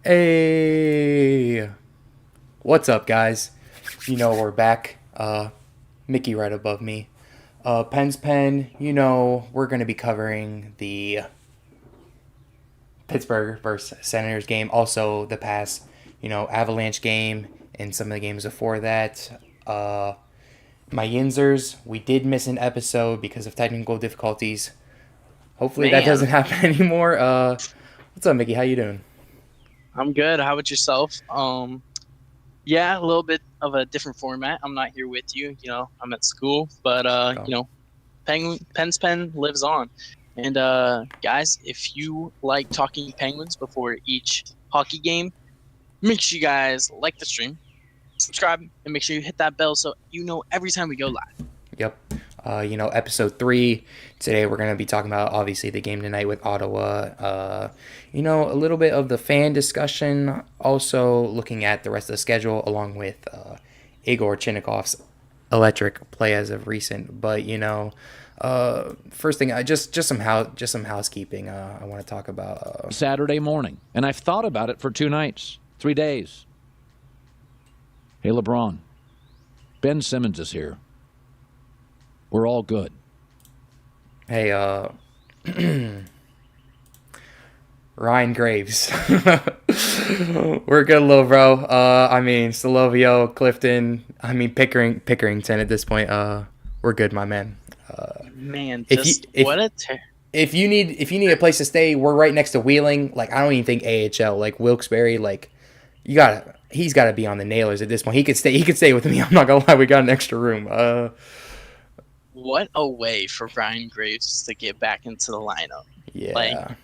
Hey, what's up, guys? We're back. Mickey right above me. Penn's Pen. We're gonna be covering the Pittsburgh versus Senators game, also the past, Avalanche game, and some of the games before that. My Yinzers, we did miss an episode because of technical difficulties. Hopefully that doesn't Man, happen anymore. What's up, Mickey? How you doing? I'm good. How about yourself? Yeah, a little bit of a different format. I'm not here with you. I'm at school, but Oh, Penn's Pen lives on. And guys, if you like talking Penguins before each hockey game, make sure you guys like the stream, subscribe, and make sure you hit that bell so you know every time we go live. yep. Episode 3. Today we're going to be talking about, obviously, the game tonight with Ottawa. A little bit of the fan discussion. Also looking at the rest of the schedule along with Igor Chinnikov's electric play as of recent. But, first thing, just some housekeeping I want to talk about. Saturday morning, and I've thought about it for 2 nights, 3 days. Hey, LeBron, Ben Simmons is here. We're all good. Hey, Ryan Graves. We're good, little bro. Solovio, Clifton. Pickerington. At this point, we're good, my man. Man, If you just if what a tear. if you need a place to stay, we're right next to Wheeling. Like, I don't even think AHL. Like, Wilkes-Barre. Like, he's gotta be on the Nailers at this point. He could stay with me. I'm not gonna lie. We got an extra room. What a way for Ryan Graves to get back into the lineup. Like, Yeah.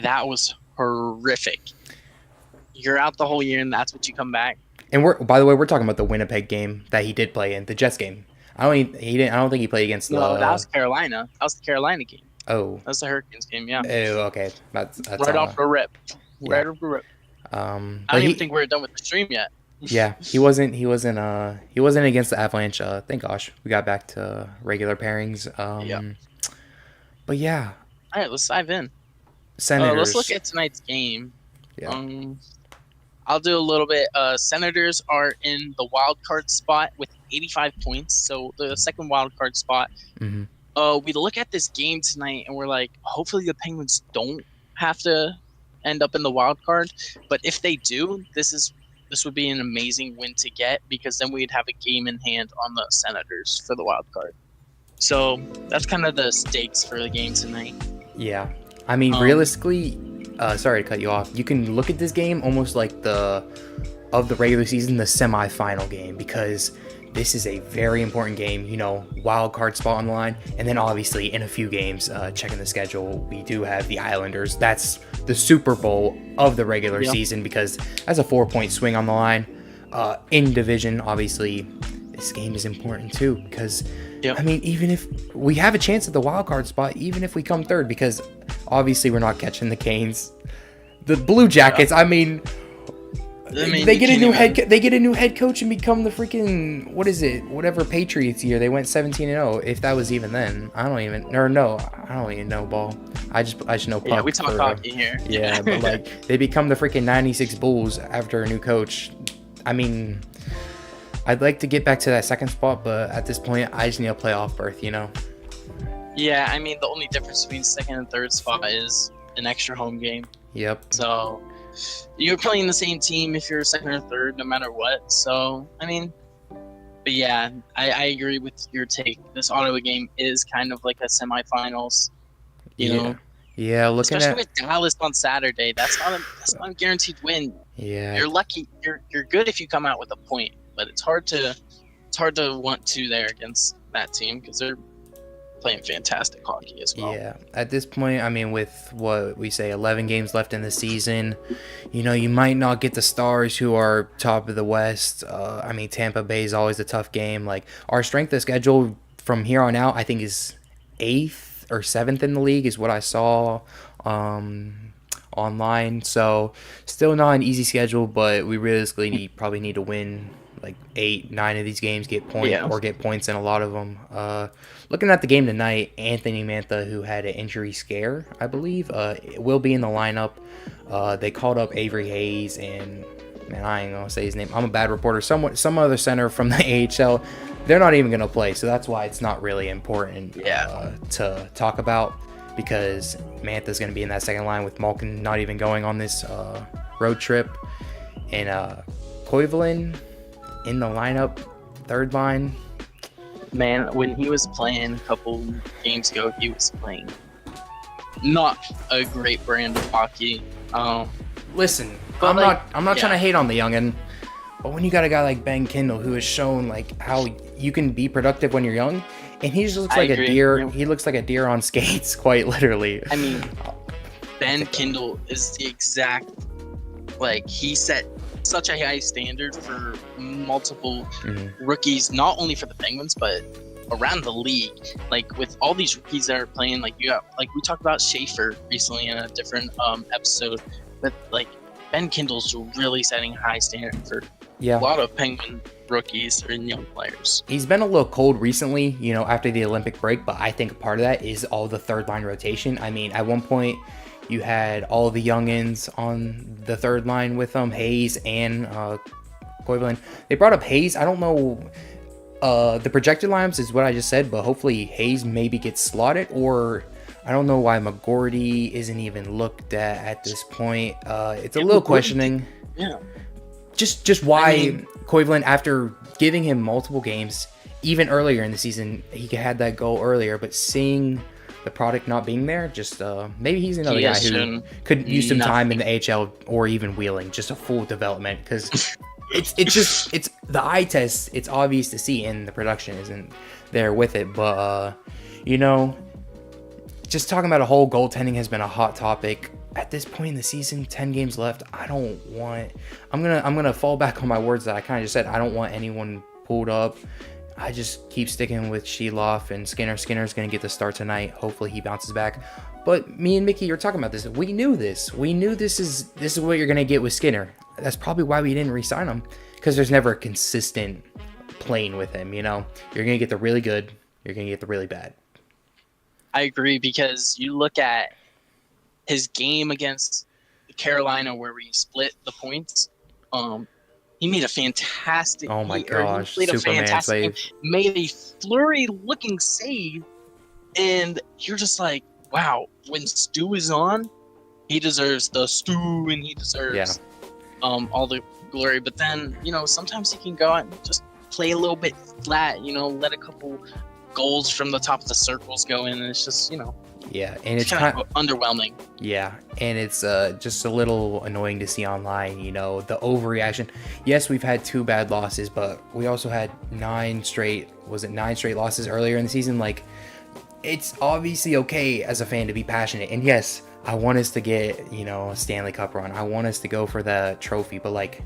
that was horrific. You're out the whole year, and that's what you come back. And by the way, we're talking about the Winnipeg game that he did play in, the Jets game. I don't think he played against No, that the. was Carolina. That was the Carolina game. Oh. That was the Hurricanes game. Yeah, Oh, okay. That's right off the rip. Yeah. Right off the rip. I But don't even think we're done with the stream yet. yeah, he wasn't against the Avalanche. Thank gosh, we got back to regular pairings. Yeah. But yeah, All right, let's dive in. Let's look Senators. at tonight's game. Yeah. I'll do a little bit. Senators are in the wild card spot with 85 points, so the second wild card spot. hmm We look at this game tonight and we're like, hopefully the Penguins don't have to end up in the wild card. But if they do, this would be an amazing win to get because then we'd have a game in hand on the Senators for the wild card. So that's kind of the stakes for the game tonight. Yeah. I mean, realistically, sorry to cut you off. You can look at this game almost like of the regular season, the semifinal game, because this is a very important game. Wild card spot on the line, and then obviously in a few games, checking the schedule, we do have the Islanders. That's the Super Bowl of the regular season because that's a 4-point swing on the line. In division, obviously, this game is important too because. Yep. I mean, even if we have a chance at the wild card spot, even if we come third, because obviously we're not catching the Canes, the Blue Jackets. I mean, they get a new head coach and become the freaking whatever Patriots year they went 17-0. If that was even then, I don't even know ball. I just know puck. Yeah, we talk hockey here. Yeah, but like they become the freaking 96 Bulls after a new coach. I mean. I'd like to get back to that second spot, but at this point, I just need a playoff berth, Yeah, I mean, the only difference between second and third spot is an extra home game. Yep. So you're playing the same team if you're second or third, no matter what. So, I mean, but yeah, I agree with your take. This Ottawa game is kind of like a semifinals, you know. Yeah, Especially with Dallas on Saturday. That's not a guaranteed win. Yeah. You're lucky. You're good if you come out with a point, but it's hard to want to there against that team because they're playing fantastic hockey as well. Yeah. At this point, I mean, with what we say, 11 games left in the season, you might not get the Stars who are top of the West. I mean, Tampa Bay is always a tough game. Like, our strength of schedule from here on out, I think, is 8th or 7th in the league is what I saw online. So, still not an easy schedule, but we realistically probably need to win like 8, 9 of these games get Yeah. points in a lot of them. Looking at the game tonight, Anthony Mantha, who had an injury scare, I believe, will be in the lineup. They called up Avery Hayes and, man, I ain't gonna say his name. I'm a bad reporter. Some other center from the AHL. They're not even gonna play, so that's why it's not really important to talk about, because Mantha's gonna be in that second line with Malkin not even going on this road trip, and Koivunen in the lineup, third line. Man, when he was playing a couple games ago, he was playing not a great brand of hockey. Listen, But, I'm not trying to hate on the youngin, but when you got a guy like Ben Kindle who has shown like how you can be productive when you're young, and he just looks like a deer. Yeah. He looks like a deer on skates, quite literally. I mean, Ben Kindle is the exact, like, he set such a high standard for multiple rookies, not only for the Penguins, but around the league. Like, with all these rookies that are playing, like, you got, like, we talked about Schaefer recently in a different episode, but, like, Ben Kindle's really setting a high standard for a lot of Penguin rookies and young players. He's been a little cold recently, after the Olympic break, but I think part of that is all the third line rotation. I mean, at one point, you had all the youngins on the third line with them, Hayes and Koivunen. They brought up Hayes. I don't know. The projected lineups is what I just said, but hopefully Hayes maybe gets slotted, or I don't know why McGordy isn't even looked at this point. It's a little questioning. Yeah. Just why Koivunen, after giving him multiple games, even earlier in the season, he had that goal earlier, but seeing the product not being there, just maybe he's another guy who could use some time in the AHL or even Wheeling, just a full development, because it's the eye test. It's obvious to see, and the production isn't there with it. But just talking about a whole goaltending has been a hot topic at this point in the season. 10 games left. I'm gonna fall back on my words that I kind of just said. I don't want anyone pulled up. I just keep sticking with Sheloff and Skinner. Skinner's going to get the start tonight. Hopefully he bounces back. But me and Mickey, you're talking about this. We knew this. We knew this is what you're going to get with Skinner. That's probably why we didn't re-sign him, because there's never a consistent playing with him. You're going to get the really good. You're going to get the really bad. I agree, because you look at his game against Carolina where we split the points. He made a fantastic. Oh my gosh! He played a Superman fantastic save. game, made a flurry-looking save, and you're just like, wow. When Stu is on, he deserves the Stu, and he deserves all the glory. But then sometimes he can go out and just play a little bit flat. Let a couple goals from the top of the circles go in, and it's just Yeah, and it's kind of underwhelming. Yeah, and it's just a little annoying to see online, the overreaction. Yes, we've had 2 bad losses, but we also had 9 straight losses earlier in the season. Like, it's obviously okay as a fan to be passionate. And yes, I want us to get, a Stanley Cup run. I want us to go for the trophy, but like,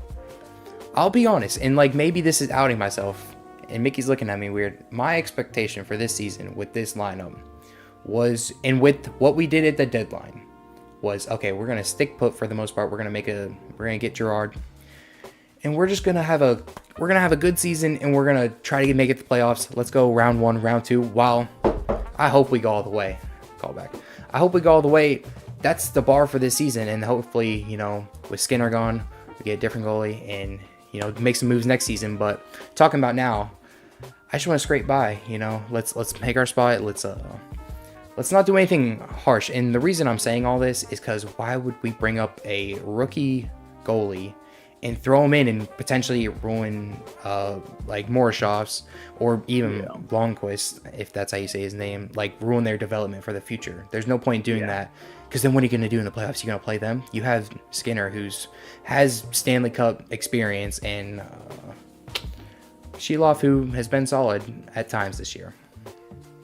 I'll be honest, and like, maybe this is outing myself, and Mickey's looking at me weird. My expectation for this season with this lineup was, and with what we did at the deadline, was, okay, we're gonna stick put for the most part. We're gonna get Gerard, and we're gonna have a good season, and we're gonna try to make it to the playoffs. Let's go round 1, round 2. While I hope we go all the way. I hope we go all the way. That's the bar for this season, and hopefully, with Skinner gone, we get a different goalie, and make some moves next season. But talking about now, I just want to scrape by. Let's make our spot. Let's not do anything harsh. And the reason I'm saying all this is because why would we bring up a rookie goalie and throw him in and potentially ruin like Morozov's or even Blomqvist, if that's how you say his name, like ruin their development for the future. There's no point doing that, because then what are you going to do in the playoffs? You're going to play them? You have Skinner, has Stanley Cup experience, and Sheloff, who has been solid at times this year.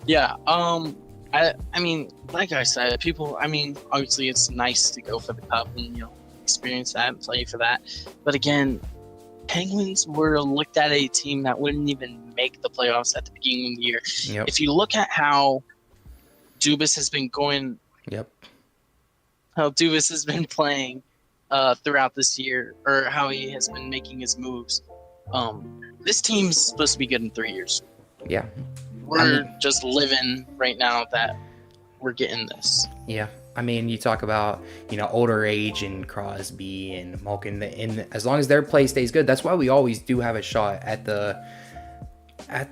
Yeah, I mean, like I said, obviously it's nice to go for the cup and, experience that and play for that. But again, Penguins were looked at a team that wouldn't even make the playoffs at the beginning of the year. Yep. If you look at how Dubas has been going, how Dubas has been playing throughout this year, or how he has been making his moves, this team's supposed to be good in 3 years. Yeah. We're just living right now that we're getting this. Yeah. I mean, you talk about, older age and Crosby and Malkin, and as long as their play stays good, that's why we always do have a shot at the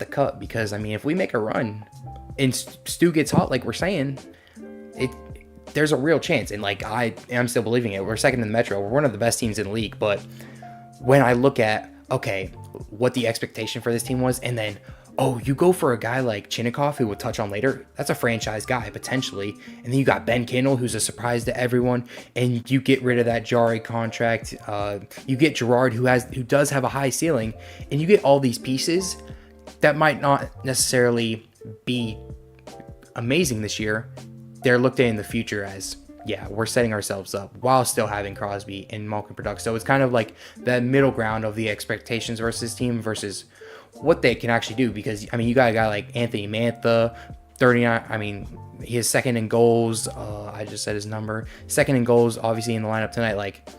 cup. Because, I mean, if we make a run and Stu gets hot, like we're saying, there's a real chance. And, like, I'm still believing it. We're second in the Metro. We're one of the best teams in the league. But when I look at, okay, what the expectation for this team was, and then, you go for a guy like Chinnikov, who we'll touch on later. That's a franchise guy, potentially. And then you got Ben Kindle, who's a surprise to everyone. And you get rid of that Jari contract. You get Gerard, who does have a high ceiling. And you get all these pieces that might not necessarily be amazing this year. They're looked at in the future as, yeah, we're setting ourselves up while still having Crosby and Malkin product. So it's kind of like that middle ground of the expectations versus team versus what they can actually do. Because, I mean, you got a guy like Anthony Mantha, 39. I mean, he is second in goals. I just said his number. Second in goals, obviously, in the lineup tonight. Like,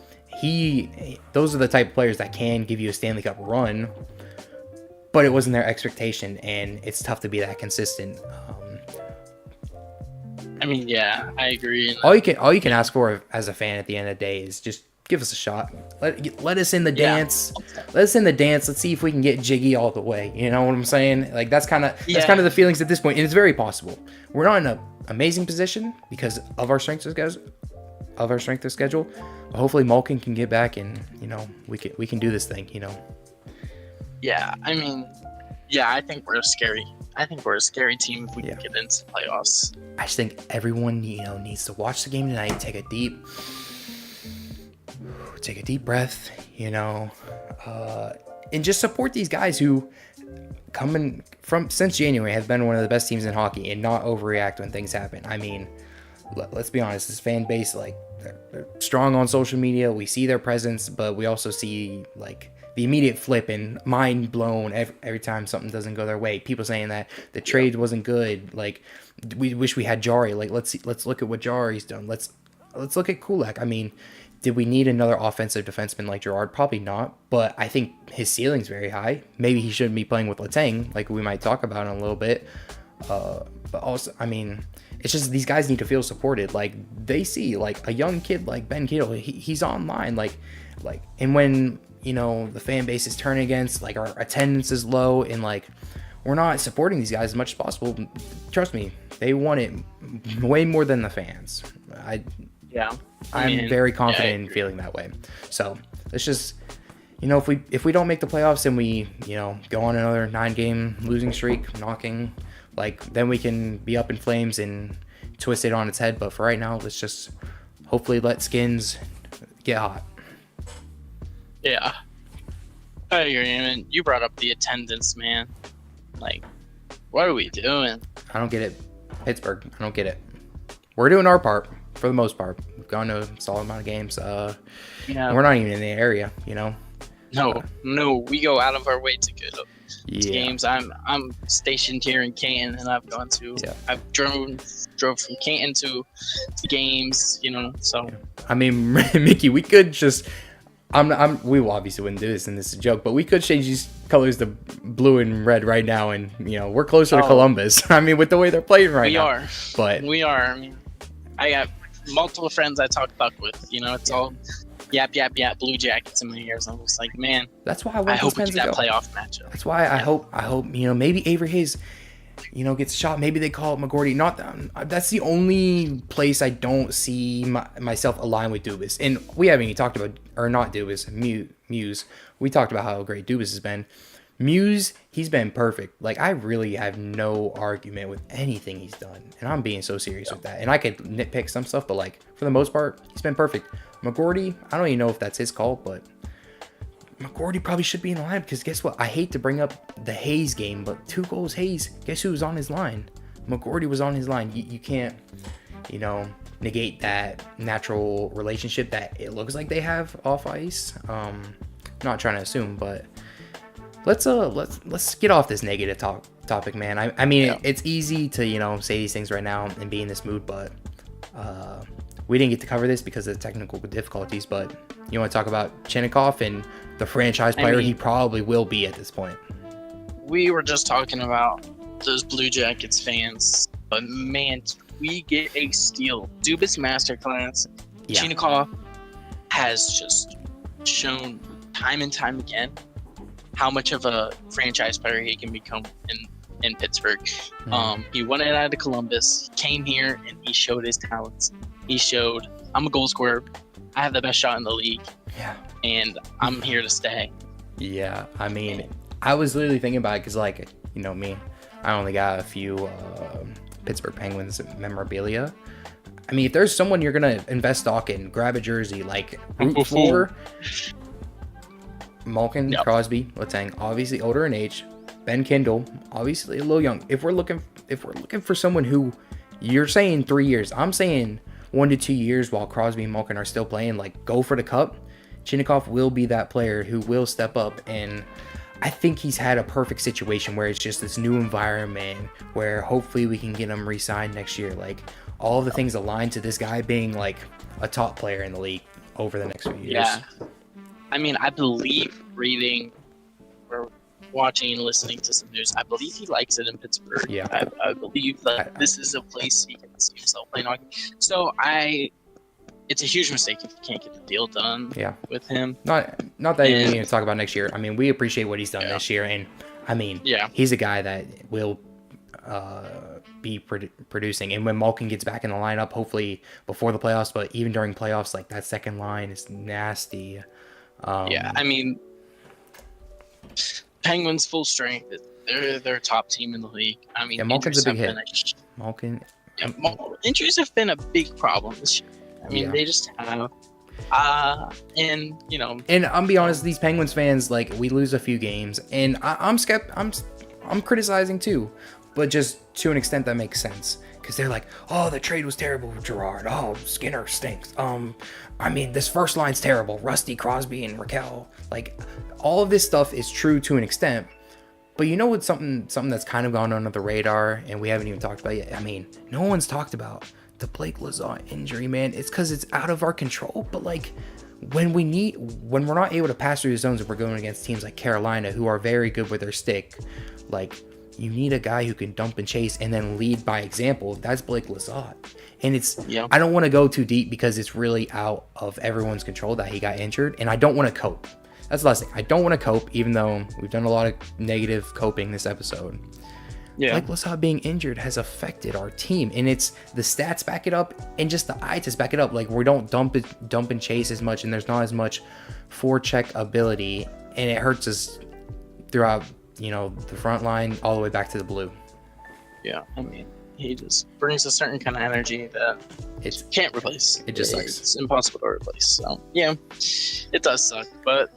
those are the type of players that can give you a Stanley Cup run, but it wasn't their expectation, and it's tough to be that consistent. I mean, yeah, I agree. All you can ask for as a fan at the end of the day is just give us a shot. Let us in the dance. Let us in the dance. Let's see if we can get jiggy all the way. You know what I'm saying? Like, that's kind of the feelings at this point, and it's very possible. We're not in an amazing position because of our strength of schedule. But hopefully Malkin can get back, and we can do this thing. Yeah, I mean, I think we're scary. I think we're a scary team if we can get into the playoffs. I just think everyone, needs to watch the game tonight, take a deep breath, and just support these guys who, coming from since January, have been one of the best teams in hockey, and not overreact when things happen. I mean, let's be honest, this fan base, like, they're strong on social media. We see their presence, but we also see, like, the immediate flip and mind blown every time something doesn't go their way. People saying that the trade wasn't good. Like, we wish we had Jari. Like, let's look at what Jari's done. Let's look at Kulak. I mean, did we need another offensive defenseman like Gerard? Probably not. But I think his ceiling's very high. Maybe he shouldn't be playing with Letang, like we might talk about in a little bit. But also, I mean, it's just these guys need to feel supported. Like, they see, like, a young kid like Ben Keatle, he's online. Like, and when the fan base is turning against, like, our attendance is low, and, like, we're not supporting these guys as much as possible. Trust me, they want it way more than the fans. I'm very confident in feeling that way. So let's just, if we don't make the playoffs and we, go on another 9-game losing streak, knocking, like, then we can be up in flames and twist it on its head. But for right now, let's just hopefully let Skins get hot. Yeah, I agree, man. You brought up the attendance, man. Like, what are we doing? I don't get it. Pittsburgh, I don't get it. We're doing our part for the most part. We've gone to a solid amount of games. We're not even in the area, No, we go out of our way to go to games. I'm stationed here in Canton, and I've gone to. Yeah. I've drove from Canton to games. So. I mean, Mickey, we could just. We obviously wouldn't do this, and this is a joke, but we could change these colors to blue and red right now, and we're closer to Columbus. I mean, with the way they're playing right now. We are. I mean, I got multiple friends I talk puck with. It's all yap Blue Jackets in my ears. I'm just like, man. That's why I hope we get that playoff matchup. That's why I hope maybe Avery Hayes, gets shot. Maybe they call it McGordy. That's the only place I don't see myself aligned with Dubas. And we haven't even talked about, or not Dubas, Muse. We talked about how great Dubas has been. Muse, he's been perfect. Like, I really have no argument with anything he's done. And I'm being so serious with that. And I could nitpick some stuff, but, like, for the most part, he's been perfect. McGordy, I don't even know if that's his call, but McGordy probably should be in the line, because guess what? I hate to bring up the Hayes game, but 2 goals Hayes. Guess who was on his line? McGordy was on his line. You can't, negate that natural relationship that it looks like they have off ice. Not trying to assume, but let's get off this negative topic, man. I mean, it's easy to say these things right now and be in this mood, but we didn't get to cover this because of the technical difficulties, but you want to talk about Chinnikov and the franchise player he probably will be at this point. We were just talking about those Blue Jackets fans, but man, we get a steal. Dubas masterclass. Yeah. Chinnikov has just shown time and time again how much of a franchise player he can become in Pittsburgh. He won it out of Columbus, came here, and he showed his talents. He showed, I'm a goal scorer. I have the best shot in the league. Yeah. And I'm here to stay. Yeah, I mean, I was literally thinking about it because, like, you know me, I only got a few Pittsburgh Penguins memorabilia. I mean, if there's someone you're going to invest stock in, grab a jersey, like, root for, Malkin, Crosby, Letang, obviously older in age, Ben Kindle, obviously a little young. If we're looking for someone who, you're saying 3 years, I'm saying 1 to 2 years while Crosby and Malkin are still playing, like, go for the cup. Chinnikov will be that player who will step up, and I think he's had a perfect situation where it's just this new environment where hopefully we can get him re-signed next year. Like, all the things aligned to this guy being like a top player in the league over the next few years. Yeah. I mean, I believe reading or watching and listening to some news, I believe he likes it in Pittsburgh. Yeah. I believe that this is a place he can see himself playing hockey. So it's a huge mistake if you can't get the deal done with him. Not that you need to talk about next year. I mean, we appreciate what he's done this year, and I mean, he's a guy that will be producing. And when Malkin gets back in the lineup, hopefully before the playoffs, but even during playoffs, like that second line is nasty. I mean, Penguins full strength. They're a top team in the league. I mean, Malkin's a big hit. Injuries have been a big problem this year. I mean, they just have. And you know, and I'm be honest, these Penguins fans, like, we lose a few games, and I'm criticizing too, but just to an extent that makes sense, because they're like, oh, the trade was terrible with Gerard. Oh, Skinner stinks. I mean, this first line's terrible. Rusty, Crosby, and Raquel. Like, all of this stuff is true to an extent, but you know what's something that's kind of gone under the radar, and we haven't even talked about yet. I mean, no one's talked about the Blake Lizotte injury, man. It's because it's out of our control, but like when we're not able to pass through the zones and we're going against teams like Carolina who are very good with their stick, like, you need a guy who can dump and chase and then lead by example. That's Blake Lizotte. And I don't want to go too deep because it's really out of everyone's control that he got injured, and I don't want to cope. That's the last thing. I don't want to cope, even though we've done a lot of negative coping this episode. Blake Lizotte being injured has affected our team, and it's the stats back it up, and just the eye test back it up. Like, we don't dump and chase as much, and there's not as much forecheck ability, and it hurts us throughout, you know, the front line all the way back to the blue. Yeah, I mean, he just brings a certain kind of energy that it can't replace. It just sucks. It's impossible to replace. So yeah, it does suck, but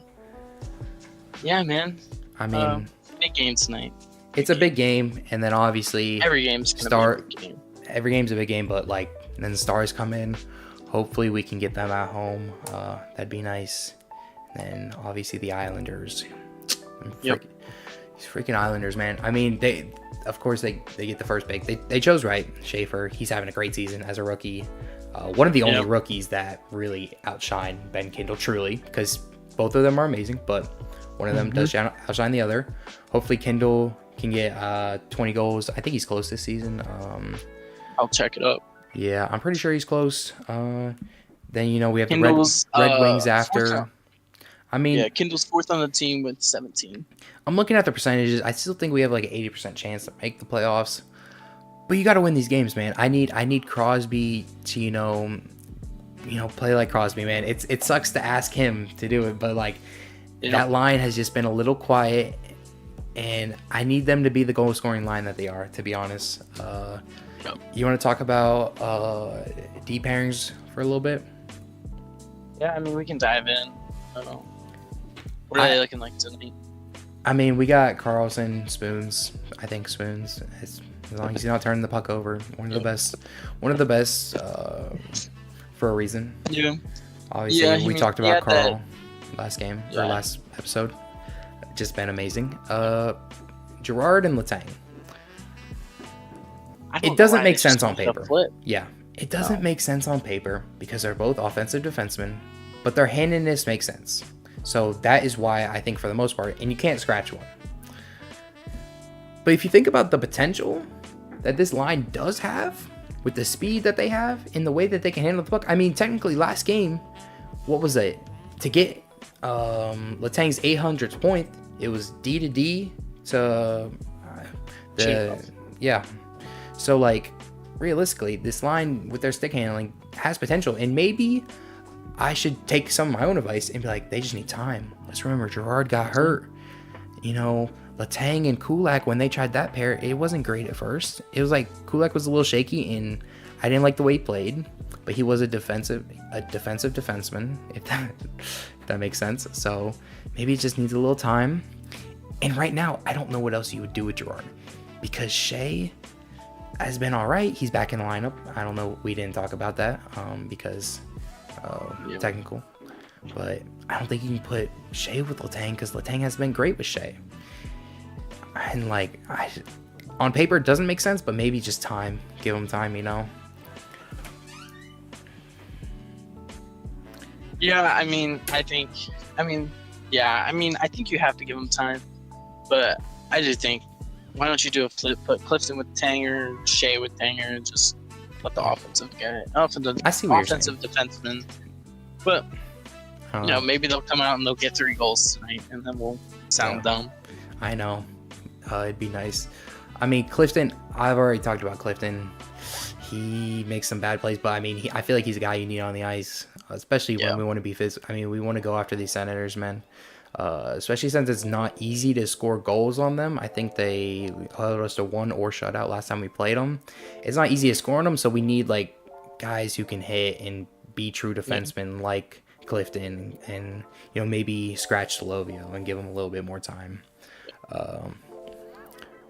yeah, man. I mean, big game tonight. It's a big game, and then obviously every game's gonna be a big game. Every game's a big game, but like, then the Stars come in. Hopefully we can get them at home. That'd be nice. And then obviously the Islanders. These freaking Islanders, man. I mean, they get the first pick. They chose right. Schaefer, he's having a great season as a rookie. One of the only rookies that really outshine Ben Kindle, truly, because both of them are amazing, but one of them does outshine the other. Hopefully Kindle can get 20 goals. I think he's close this season. I'll check it up. Yeah, I'm pretty sure he's close. Then, you know, we have Kindle's, the Red Wings after. I mean, Kindle's fourth on the team with 17. I'm looking at the percentages. I still think we have like an 80% chance to make the playoffs. But you got to win these games, man. I need Crosby to, you know, play like Crosby, man. It sucks to ask him to do it, but like, that line has just been a little quiet, and I need them to be the goal scoring line that they are, to be honest. You want to talk about deep pairings for a little bit? Yeah, I mean, we can dive in. I don't know. What are they looking like tonight? I mean, we got Carlson, Spoons. I think Spoons, as long as he's not turning the puck over, one of the best for a reason. Yeah. Obviously, we talked about Carl last game or last episode. Just been amazing. Gerard and Letang. It doesn't make sense on paper. Yeah, It doesn't make sense on paper because they're both offensive defensemen, but their handedness makes sense. So that is why I think for the most part, and you can't scratch one. But if you think about the potential that this line does have with the speed that they have in the way that they can handle the puck, I mean, technically last game, what was it? To get Letang's 800th point, it was D to D to yeah. So like realistically, this line with their stick handling has potential, and maybe I should take some of my own advice and be like, they just need time. Let's remember Gerard got hurt. You know, Letang and Kulak, when they tried that pair, it wasn't great at first. It was like Kulak was a little shaky, and I didn't like the way he played, but he was a defensive defenseman, if that makes sense. So maybe it just needs a little time. And right now, I don't know what else you would do with Gerard, because Shea has been all right. He's back in the lineup. I don't know. We didn't talk about that because technical. But I don't think you can put Shea with Letang because Letang has been great with Shea. And like, on paper, it doesn't make sense, but maybe just time. Give him time, you know? Yeah, I think you have to give him time. But I just think, why don't you do a flip? Put Clifton with Tanger, Shea with Tanger, and just put the offensive guy, offensive defenseman. But maybe they'll come out and they'll get 3 goals tonight, and then we'll sound dumb. I know, it'd be nice. I mean, Clifton. I've already talked about Clifton. He makes some bad plays, but I mean, I feel like he's a guy you need on the ice, especially when we want to be physical. I mean, we want to go after these Senators, man. Especially since it's not easy to score goals on them. I think they held us to 1 or shutout last time we played them. It's not easy to score on them, so we need like guys who can hit and be true defensemen like Clifton, and maybe scratch Solovio and give him a little bit more time.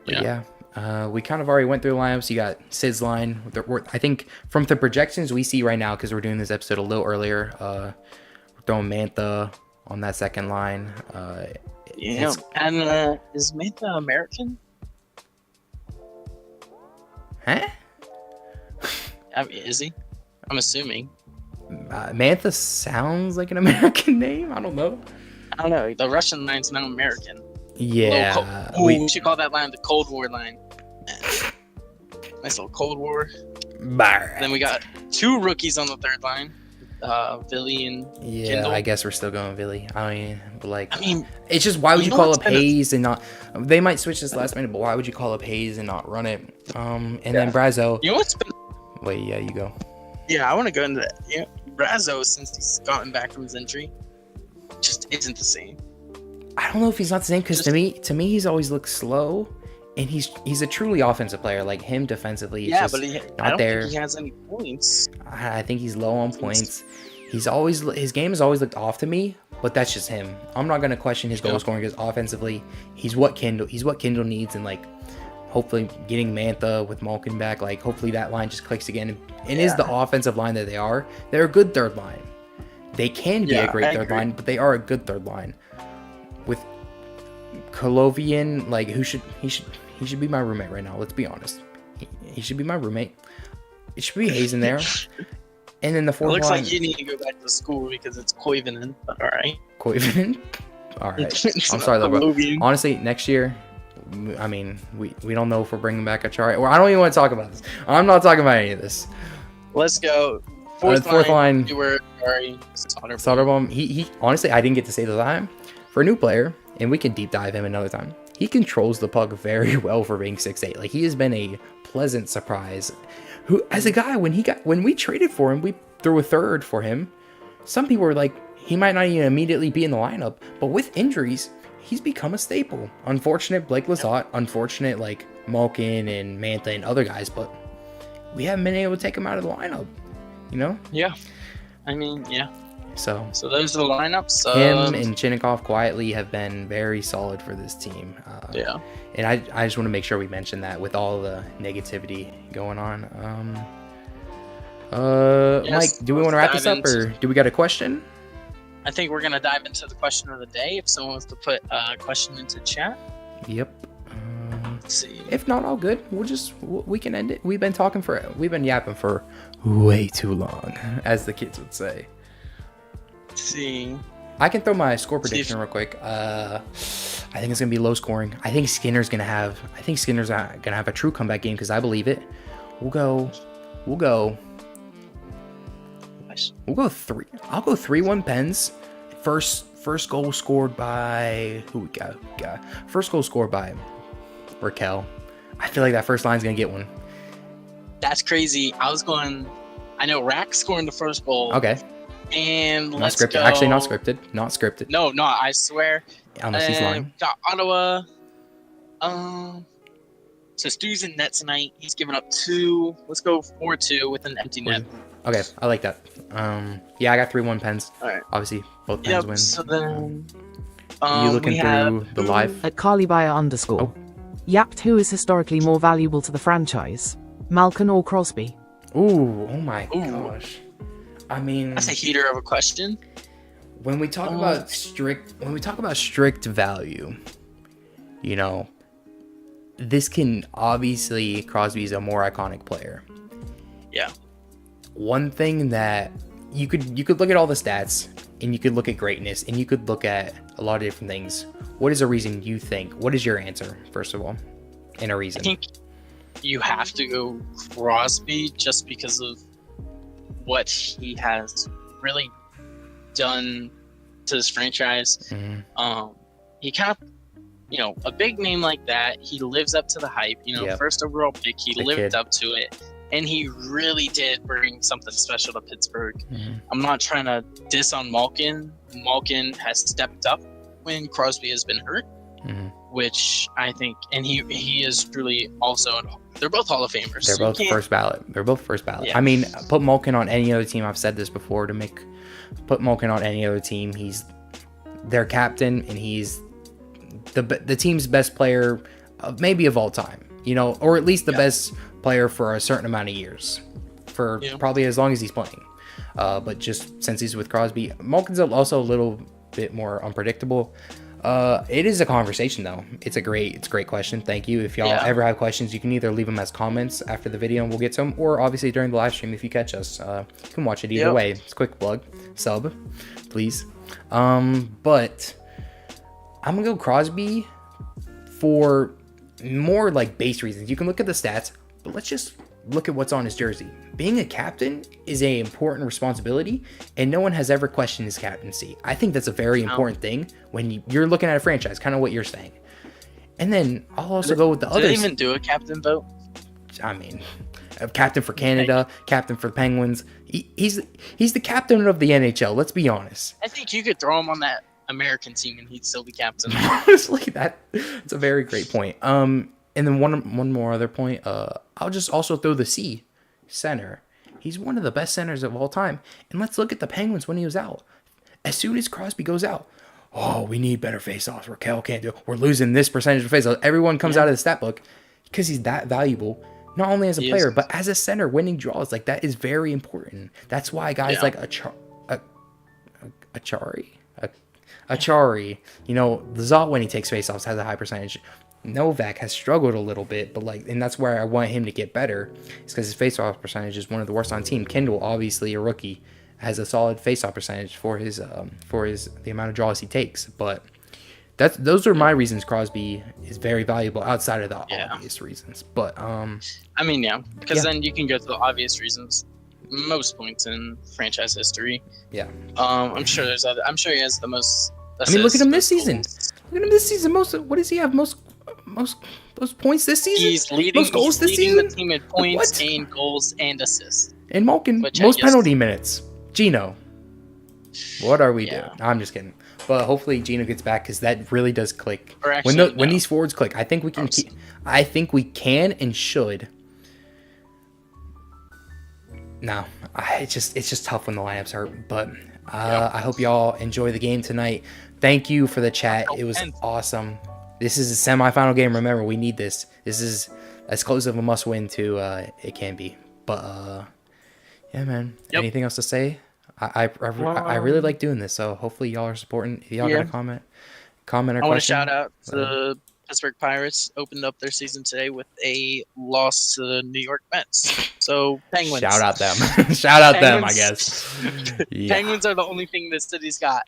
We kind of already went through the lineups. You got Sid's line. I think from the projections we see right now, because we're doing this episode a little earlier, we're throwing Mantha on that second line. And is Mantha American? Huh? I mean, is he? I'm assuming. Mantha sounds like an American name. I don't know. The Russian line's not American. Yeah. We should call that line the Cold War line. Nice little Cold War. Then we got 2 rookies on the third line. Billy and Kindle. I guess we're still going Billy. I mean, it's just, why would you call up Hayes and not? They might switch this last minute, but why would you call up Hayes and not run it? Then Brazo. You know what's been? Wait, yeah, you go. Yeah, I want to go into that. Yeah, Brazo, since he's gotten back from his injury, just isn't the same. I don't know if he's not the same, because to me he's always looked slow, and he's a truly offensive player. Like him defensively, but I don't think he has any points. I think he's low on points. His game has always looked off to me, but that's just him. I'm not gonna question his goal scoring, because offensively he's what Kindle needs, and like hopefully getting Mantha with Malkin back, like hopefully that line just clicks again and is the offensive line that they are. They're a good third line. They can be a great third line, but they are a good third line. With Kolovian, like he should be my roommate right now. Let's be honest. He should be my roommate. It should be Hayes in there. And then the fourth line. It looks like you need to go back to school because it's Koivunen, but all right. Koivunen? All right. I'm sorry, though, bro. Honestly, next year, I mean, we don't know if we're bringing back a chart. Or I don't even want to talk about this. I'm not talking about any of this. Let's go. Fourth line. You were Soderblom. He honestly, I didn't get to say the time. For a new player, and we can deep dive him another time, he controls the puck very well for being 6'8". Like, he has been a pleasant surprise. Who, as a guy, when we traded for him, we threw a third for him. Some people were like, he might not even immediately be in the lineup, but with injuries, he's become a staple. Unfortunate Blake Lizotte, unfortunate like Malkin and Mantha and other guys, but we haven't been able to take him out of the lineup, you know? Yeah. I mean, yeah. So those are the lineups. Him and Chinnikov quietly have been very solid for this team. And I just want to make sure we mention that with all the negativity going on. Mike, do we want to wrap this up, or do we got a question? I think we're going to dive into the question of the day. If someone wants to put a question into chat. Yep. see. If not, all good. We can end it. We've been yapping for way too long, as the kids would say. Let's see. I can throw my score prediction real quick. I think it's gonna be low scoring. I think Skinner's gonna have a true comeback game because I believe it. We'll go Nice. three. I'll go 3-1 Pens. First goal scored by who we got? First goal scored by Raquel. I feel like that first line's gonna get one. That's crazy. I know Rack scoring the first goal. Okay. And Not let's scripted. go. Actually, not scripted. Not scripted. No, I swear. Unless he's lying. Got Ottawa. So Stu's in net tonight. He's given up 2. Let's go 4-2 with an empty net. Okay, I like that. Yeah, I got 3-1 Pens. All right. Obviously, both Pens win. So then, You looking we through have the live? At @CarlyBuyer_. Oh. Yapped who is historically more valuable to the franchise, Malkin or Crosby? Ooh, oh my gosh. I mean, That's a heater of a question. when we talk about strict value, you know, this can obviously Crosby's a more iconic player. Yeah. One thing that you could look at all the stats and you could look at greatness and you could look at a lot of different things. What is a reason you think? What is your answer, first of all? And a reason. I think you have to go Crosby just because of what he has really done to this franchise. Mhm. He kind of, a big name like that, he lives up to the hype. Yeah. First overall pick, he The lived kid. up to it. And he really did bring something special to Pittsburgh. Mhm. I'm not trying to diss on Malkin. Malkin has stepped up when Crosby has been hurt, Mhm. which I think, and he is truly also, they're both Hall of Famers. They're so you both can't- first ballot. They're both first ballot. Yeah. I mean, put Malkin on any other team. I've said this before. Put Malkin on any other team. He's their captain, and he's the team's best player, maybe of all time. Or at least the best player for a certain amount of years, for probably as long as he's playing. But just since he's with Crosby, Malkin's also a little bit more unpredictable. It is a conversation though. It's a great question. Thank you. If y'all ever have questions, you can either leave them as comments after the video and we'll get to them, or obviously during the live stream if you catch us. You can watch it either way. It's a quick plug. Sub, please. But I'm gonna go Crosby for more like base reasons. You can look at the stats, but let's just look at what's on his jersey. Being a captain is an important responsibility, and no one has ever questioned his captaincy. I think that's a very important thing when you're looking at a franchise, kind of what you're saying. And then I'll also go with the Did others. they even do a captain vote? I mean, a captain for Canada, captain for the Penguins. He's the captain of the NHL. Let's be honest. I think you could throw him on that American team and he'd still be captain. Honestly, that's a very great point. And then one more other point. I'll just also throw the C center. He's one of the best centers of all time. And let's look at the Penguins when he was out. As soon as Crosby goes out, we need better faceoffs. Raquel can't do it. We're losing this percentage of faceoffs. Everyone comes out of the stat book because he's that valuable. Not only as a player, but as a center, winning draws. Like, that is very important. That's why guys like Achari, Lazat, when he takes faceoffs, has a high percentage. Novak has struggled a little bit, but and that's where I want him to get better. It's because his faceoff percentage is one of the worst on the team. Kendall, obviously a rookie, has a solid faceoff percentage for the amount of draws he takes. But those are my reasons Crosby is very valuable outside of the obvious reasons. But I mean, because then you can go to the obvious reasons. Most points in franchise history. Yeah. I'm sure there's other. I'm sure he has the most. I mean, look at him this season. Look at him this season. What does he have? Most points this season? He's leading. Most goals he's this leading season? the team in points What? and goals and assists. And Malkin, Which I most guess- penalty minutes. Gino. What are we Yeah. doing? I'm just kidding. But hopefully Gino gets back because that really does click. Or actually, when no. these forwards click, I think we can. I think we can and should. No, it's just tough when the lineups hurt. But I hope y'all enjoy the game tonight. Thank you for the chat. It was awesome. This is a semifinal game. Remember, we need this. This is as close of a must-win to it can be. But yeah, man. Yep. Anything else to say? I really like doing this. So hopefully y'all are supporting. If y'all got a comment or I want to question. shout out to Pittsburgh Pirates opened up their season today with a loss to the New York Mets. So Penguins. Shout out them. Shout out them, I Penguins- guess. Yeah. Penguins are the only thing this city's got.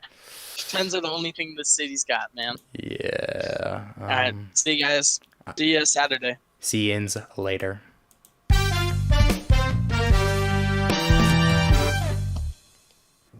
Pens are the only thing this city's got, man. Yeah. All right, see you guys. See you Saturday. See yins later.